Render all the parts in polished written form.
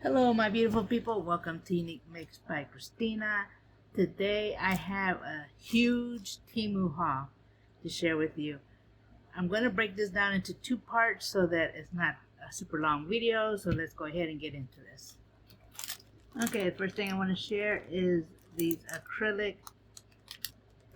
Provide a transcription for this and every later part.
Hello my beautiful people, welcome to Unique Mix by Christina. Today I have a huge Temu haul to share with you. I'm going to break this down into two parts so that it's not a super long video, so let's go ahead and get into this. Okay, the first thing I want to share is these acrylic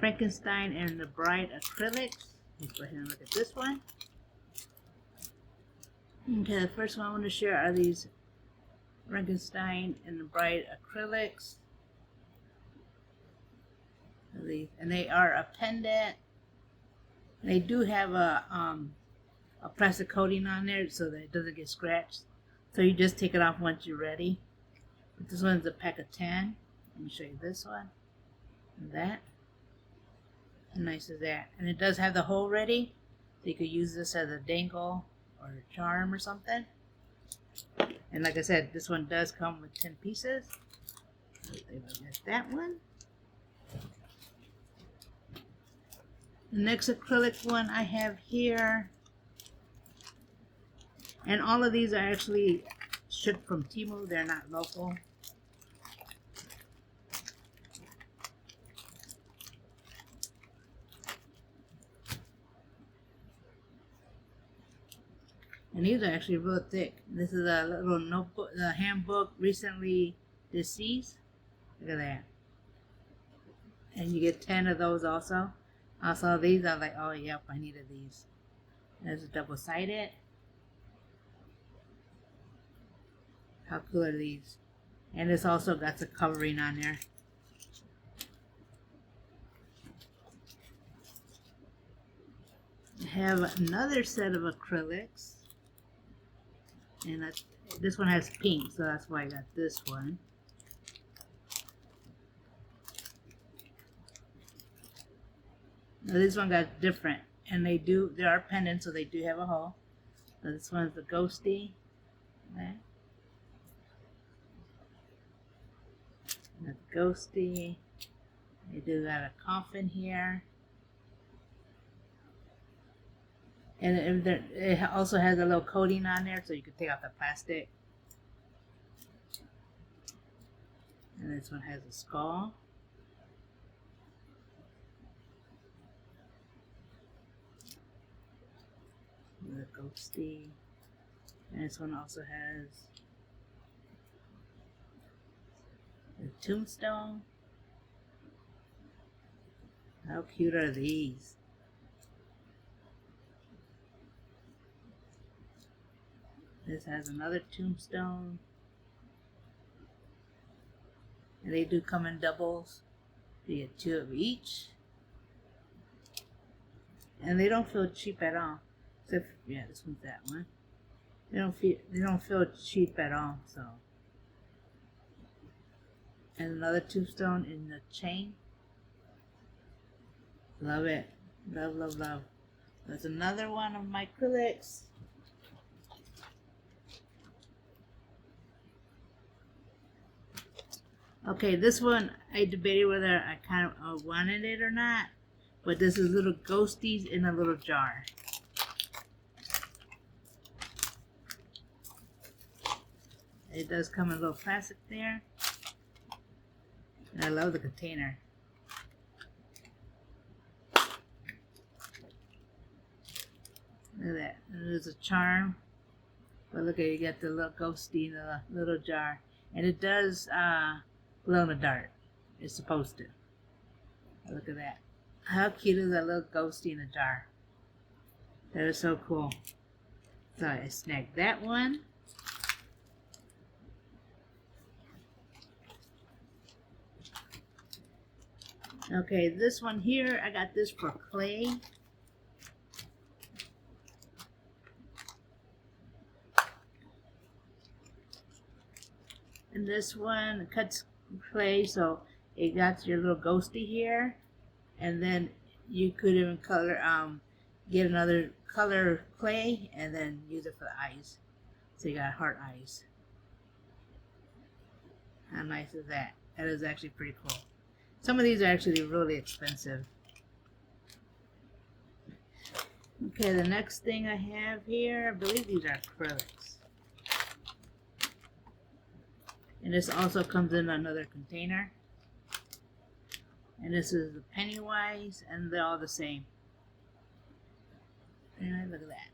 Frankenstein and the Bride acrylics. Let's go ahead and look at this one. Okay, the first one I want to share are these Frankenstein and the Bride acrylics. And they are a pendant. They do have a plastic coating on there so that it doesn't get scratched. So you just take it off once you're ready. But this one's a pack of 10. Let me show you this one. And that. How nice is that? And it does have the hole ready. So you could use this as a dangle or a charm or something. And like I said, this one does come with 10 pieces. So there's that one. The next acrylic one I have here. And all of these are actually shipped from Temu. They're not local. And these are actually real thick. This is a little notebook, the handbook recently deceased. Look at that. And you get 10 of those also. Also these are like, oh yep, I needed these. There's a double-sided. How cool are these? And it's also got the covering on there. I have another set of acrylics. And this one has pink, so that's why I got this one. Now this one got different, and they are pendants, so they do have a hole. So this one's the ghosty. Okay. That's ghosty. They do got a coffin here. And it also has a little coating on there, so you can take out the plastic. And this one has a skull. The ghosty. And this one also has the tombstone. How cute are these? This has another tombstone. And they do come in doubles. You get 2 of each. And they don't feel cheap at all. Except, yeah, this one's that one. They don't feel cheap at all, so. And another tombstone in the chain. Love it. Love, love, love. There's another one of my acrylics. Okay, this one I debated whether I kind of wanted it or not, but this is little ghosties in a little jar. It does come in a little plastic there, and I love the container. Look at that. And there's a charm, but look at, you got the little ghosty in the little jar, and it does glow in the dark. It's supposed to. Look at that. How cute is that little ghosty in a jar? That is so cool. So I snagged that one. Okay, this one here, I got this for clay. And this one cuts clay, so it got your little ghosty here, and then you could even color get another color clay and then use it for the eyes, so you got heart eyes. How nice is that? That is actually pretty cool. Some of these are actually really expensive. Okay, the next thing I have here, I believe these are acrylics. And this also comes in another container. And this is the Pennywise, and they're all the same. And look at that.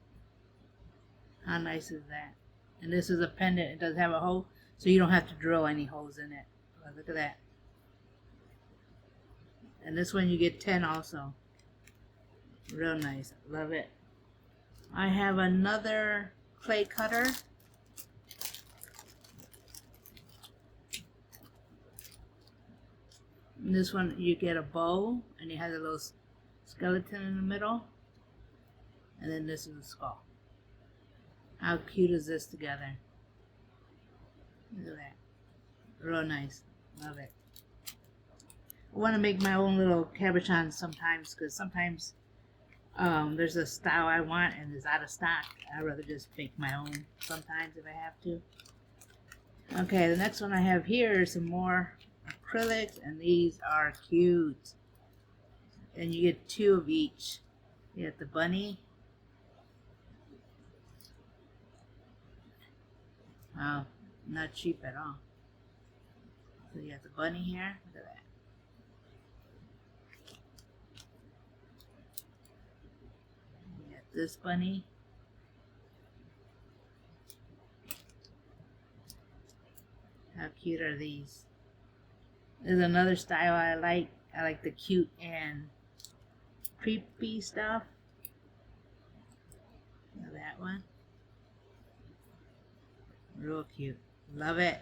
How nice is that? And this is a pendant. It does have a hole, so you don't have to drill any holes in it. But look at that. And this one you get 10 also. Real nice. Love it. I have another clay cutter. And this one you get a bow, and it has a little skeleton in the middle. And then this is a skull. How cute is this together? Look at that. Real nice. Love it. I want to make my own little cabochons sometimes, because sometimes there's a style I want and it's out of stock. I'd rather just make my own sometimes if I have to. Okay, the next one I have here is some more acrylics, and these are cute. And you get 2 of each. You get the bunny. Wow, not cheap at all. So you got the bunny here. Look at that. You got this bunny. How cute are these? There's another style I like. I like the cute and creepy stuff. Look at that one. Real cute. Love it.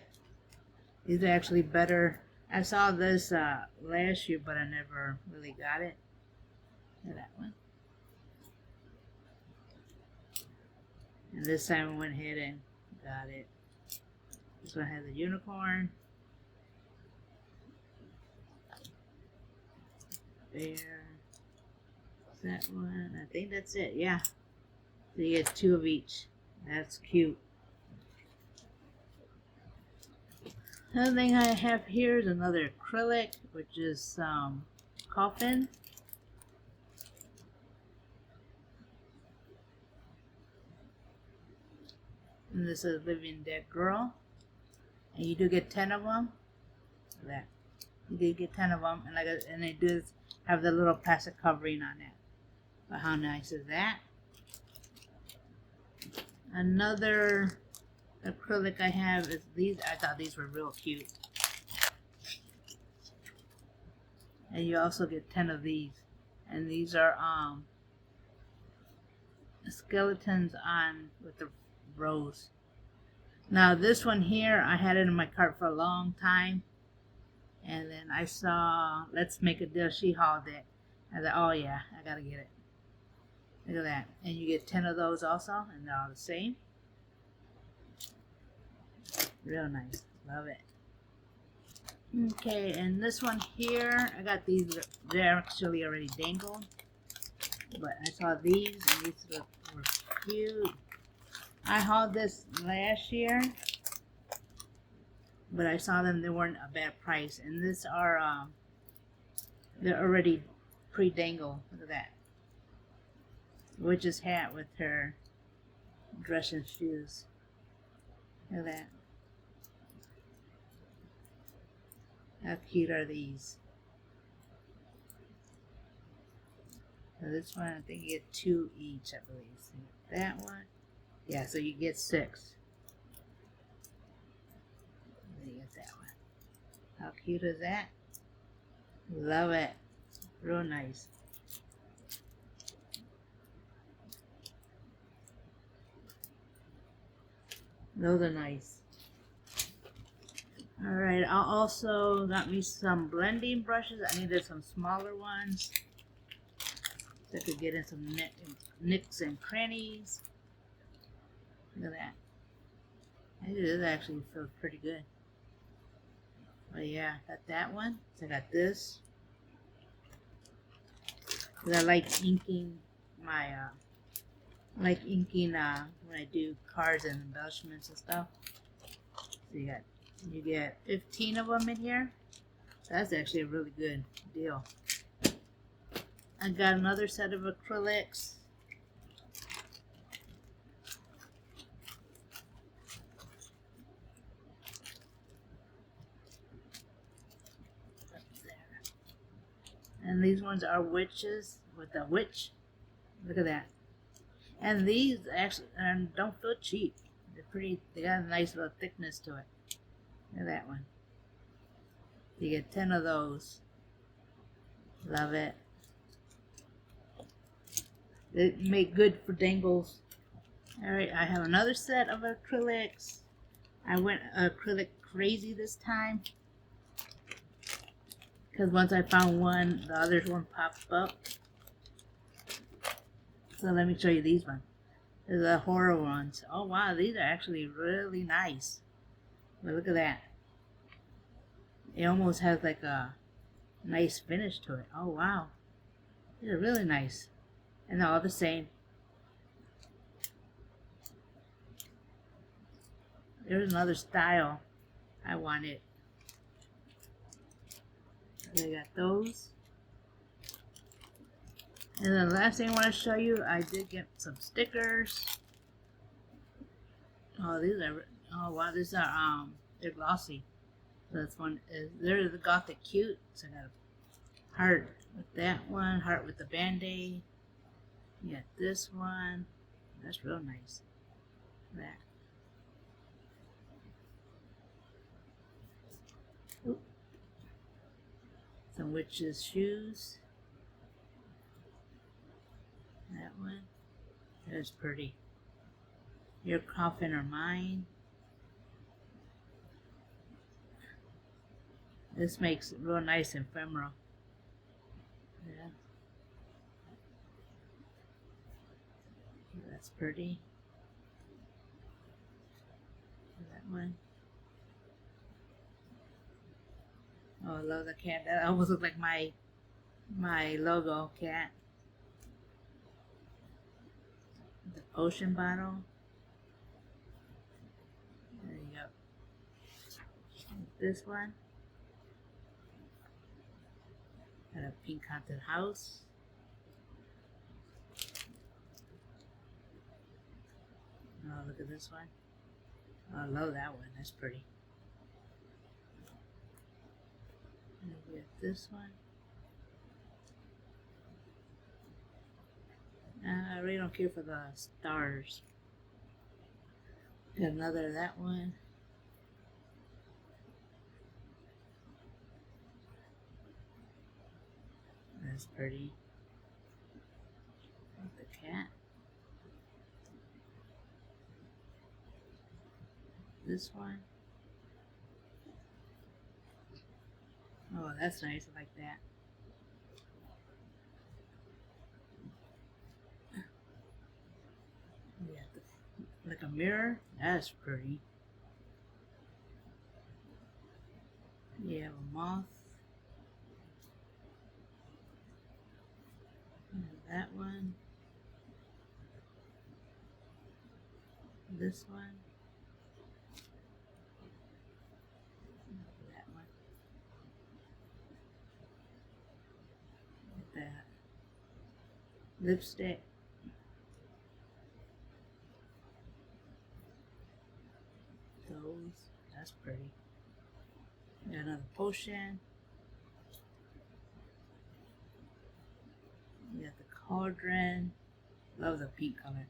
These are actually better. I saw this last year, but I never really got it. Look at that one. And this time I went ahead and got it. This one has a unicorn. Bear. That one. I think that's it. Yeah. So you get 2 of each. That's cute. Another thing I have here is another acrylic, which is coffin. And this is Living Dead Girl. And you do get 10 of them. Look at that. You do get 10 of them, and they do have the little plastic covering on it. But how nice is that? Another acrylic I have is these. I thought these were real cute. And you also get 10 of these. And these are skeletons on with the rose. Now this one here, I had it in my cart for a long time. And then I saw Let's Make a Deal. She hauled it. I thought, oh yeah, I gotta get it. Look at that. And you get 10 of those also, and they're all the same. Real nice. Love it. Okay, and this one here, I got these. They're actually already dangled. But I saw these, and these were cute. I hauled this last year. But I saw them, they weren't a bad price. And these are, they're already pre-dangled. Look at that. Witch's hat with her dress and shoes. Look at that. How cute are these? So this one, I think you get 2 each, I believe. So that one. Yeah, so you get 6. You get that one. How cute is that? Love it. Real nice. Those are nice. Alright, I also got me some blending brushes. I needed some smaller ones so I could get in some nicks and crannies. Look at that. This actually feels pretty good. But yeah, got that one. So I got this. Cause I like inking my, when I do cards and embellishments and stuff. So you get 15 of them in here. That's actually a really good deal. I got another set of acrylics. And these ones are witches with a witch. Look at that. And these actually don't feel cheap. They're pretty. They got a nice little thickness to it. Look at that one. You get 10 of those. Love it. They make good for dangles. Alright, I have another set of acrylics. I went acrylic crazy this time. Because once I found one, the other one popped up. So let me show you these ones. They're the horror ones. Oh wow, these are actually really nice. But look at that. It almost has like a nice finish to it. Oh wow. These are really nice. And they're all the same. There's another style I wanted. So I got those. And then the last thing I want to show you, I did get some stickers. Oh, these are, oh wow, these are, they're glossy. So this one is, they're the Gothic Cute. So I got a heart with that one, heart with the band-aid. You got this one. That's real nice. That. Oop. Some witches' shoes. That one. That's pretty. Your coffin or mine. This makes it real nice and ephemeral. Yeah. That's pretty. That one. Oh, I love the cat. That almost looks like my logo cat. The potion bottle. There you go. This one. Got a pink haunted house. Oh, look at this one. Oh, I love that one. That's pretty. And we have this one. I really don't care for the stars. Got another of that one. That's pretty. Like the cat. This one. Oh, that's nice. I like that. Yeah, like a mirror. That's pretty. You have a moth. And that one. This one. That one. Like that. Lipstick. Those. That's pretty. Got another potion. You got the cauldron. Love the pink color.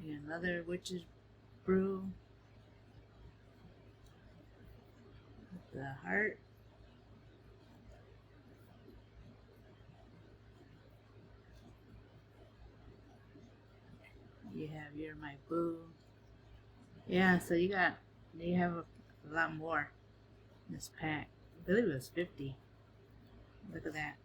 You got another witch's brew. The heart. You have You're My Boo. Yeah, so you have a lot more in this pack. I believe it was 50. Look at that.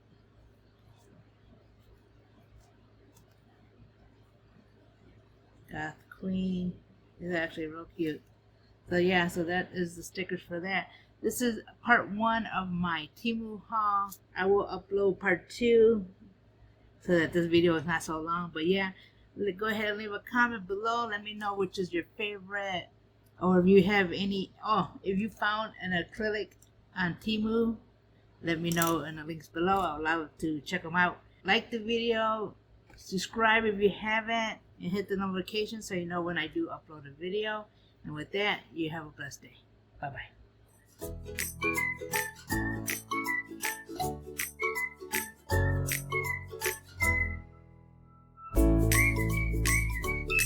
Goth Queen. It's actually real cute. So yeah, so that is the stickers for that. This is part 1 of my Temu haul. I will upload part 2 so that this video is not so long. But yeah, go ahead and leave a comment below. Let me know which is your favorite, or if you have any. Oh, if you found an acrylic on Temu, let me know in the links below. I would love to check them out. Like the video, subscribe if you haven't, and hit the notification so you know when I do upload a video. And with that, you have a blessed day. Bye bye.